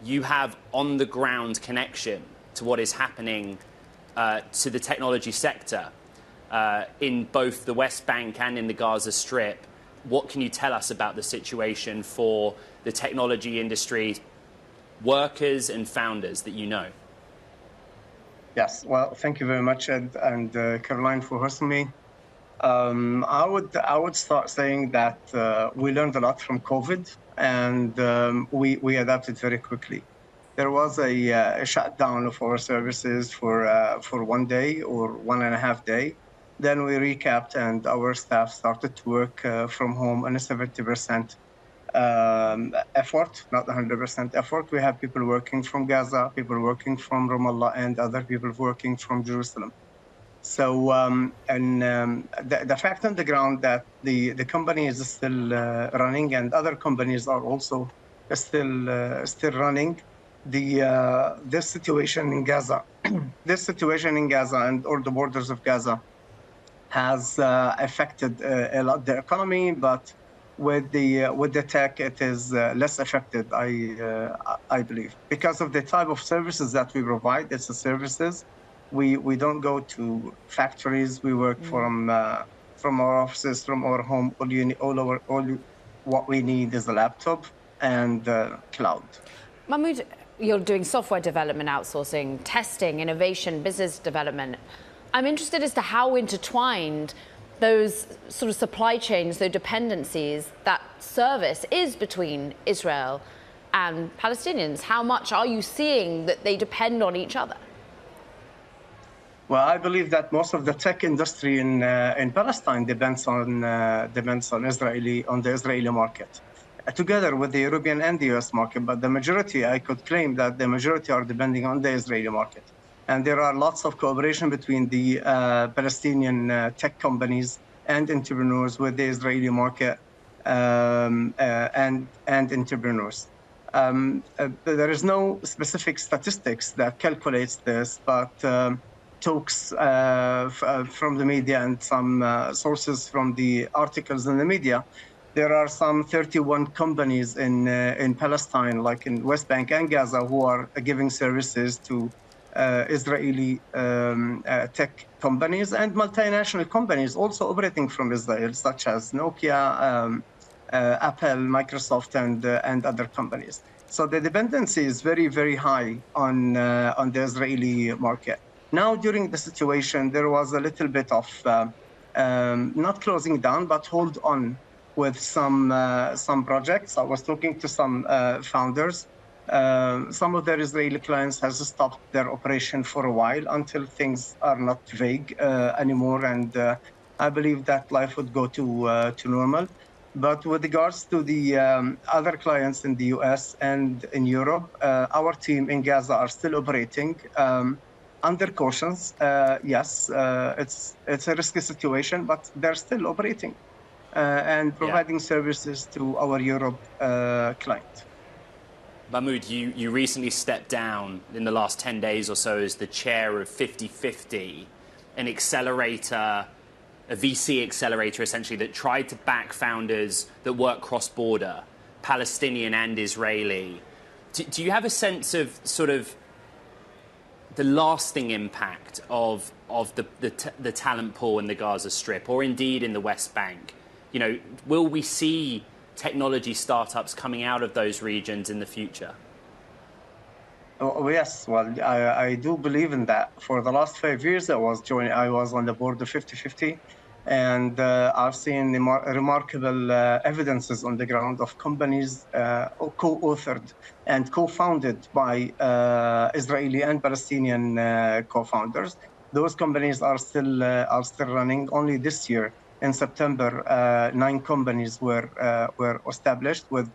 you have on-the-ground connection to what is happening to the technology sector in both the West Bank and in the Gaza Strip. What can you tell us about the situation for the technology industry workers and founders that you know? Yes, well, thank you very much, Ed and Caroline, for hosting me. I would start saying that we learned a lot from COVID, and we adapted very quickly. There was a shutdown of our services for 1 day or 1.5 days. Then we recapped, and our staff started to work from home on a 70% effort, not 100% effort. We have people working from Gaza, people working from Ramallah, and other people working from Jerusalem. So, the fact on the ground that the company is still running, and other companies are also still running. This situation in Gaza, and all the borders of Gaza has affected a lot the economy, but with the tech, it is less affected, I believe, because of the type of services that we provide. It's the services. We don't go to factories. We work from our offices, from our home. What we need is a laptop and cloud. Mahmoud, you're doing software development, outsourcing, testing, innovation, business development. I'm interested as to how intertwined those sort of supply chains, those dependencies, that service is between Israel and Palestinians. How much are you seeing that they depend on each other? Well, I believe that most of the tech industry in Palestine depends on the Israeli market, together with the European and the US market. But the majority, I could claim that the majority are depending on the Israeli market. And there are lots of cooperation between the Palestinian tech companies and entrepreneurs with the Israeli market and entrepreneurs. There is no specific statistics that calculates this, but talks from the media and some sources from the articles in the media, there are some 31 companies in Palestine, like in West Bank and Gaza, who are giving services to Israeli tech companies and multinational companies also operating from Israel, such as Nokia, Apple, Microsoft, and other companies. So the dependency is very, very high on the Israeli market. Now, during the situation, there was a little bit of not closing down, but hold on with some projects. I was talking to some founders. Some of their Israeli clients has stopped their operation for a while until things are not vague anymore, and I believe that life would go to normal. But with regards to the other clients in the US and in Europe, our team in Gaza are still operating under cautions. Yes, it's a risky situation, but they're still operating and providing services to our Europe client. Mahmoud, you recently stepped down in the last 10 days or so as the chair of 50/50, an accelerator, a VC accelerator essentially, that tried to back founders that work cross-border, Palestinian and Israeli. Do you have a sense of sort of the lasting impact of the talent pool in the Gaza Strip, or indeed in the West Bank? You know, will we see technology startups coming out of those regions in the future? Oh, yes, well, I do believe in that. For the last 5 years, I was on the board of 50/50, and I've seen remarkable evidences on the ground of companies co-authored and co-founded by Israeli and Palestinian co-founders. Those companies are still running. Only this year, in September, 9 companies were established with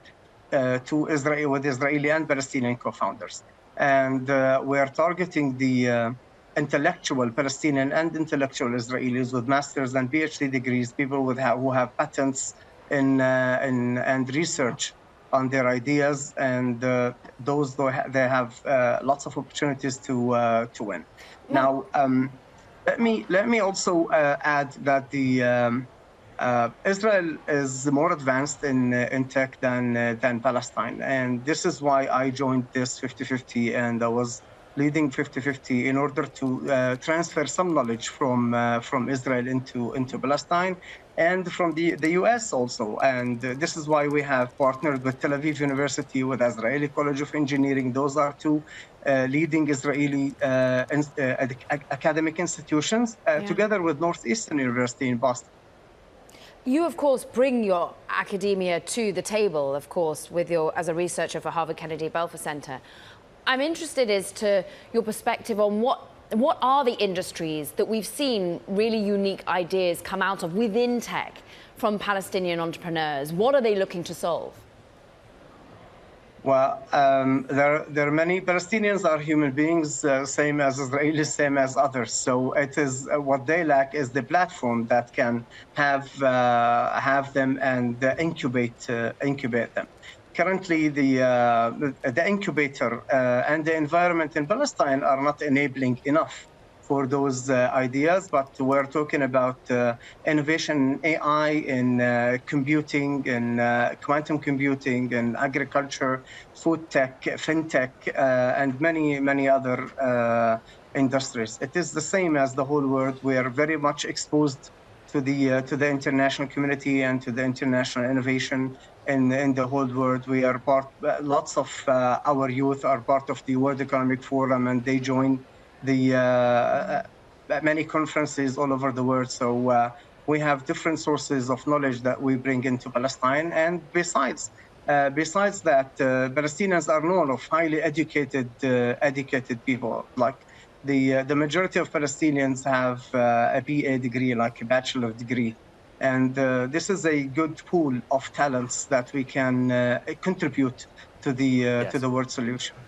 Israeli and Palestinian co-founders. And we are targeting the intellectual Palestinian and intellectual Israelis with master's and PhD degrees, people who have patents and research on their ideas, and those they have lots of opportunities to win. Now, let me also add that Israel is more advanced in tech than Palestine, and this is why I joined this 50-50, and I was leading 50-50 in order to transfer some knowledge from Israel into Palestine, and from the US also. And this is why we have partnered with Tel Aviv University, with Israeli College of Engineering. Those are two leading Israeli academic institutions, together with Northeastern University in Boston. You, of course, bring your academia to the table, of course, with as a researcher for Harvard Kennedy Belfer Center. I'm interested as to your perspective on what are the industries that we've seen really unique ideas come out of within tech from Palestinian entrepreneurs? What are they looking to solve? Well, there are many. Palestinians are human beings, same as Israelis, same as others. So it is what they lack is the platform that can have them and incubate them. Currently, the incubator and the environment in Palestine are not enabling enough for those ideas, but we're talking about innovation, AI in computing, in quantum computing, in agriculture, food tech, fintech, and many other industries. It is the same as the whole world. We are very much exposed to the international community and to the international innovation in the whole world. We are lots of our youth are part of the World Economic Forum, and they join the many conferences all over the world. So we have different sources of knowledge that we bring into Palestine. And besides that, Palestinians are known of highly educated people. Like the majority of Palestinians have a BA degree, like a bachelor degree. And this is a good pool of talents that we can contribute to the world solution.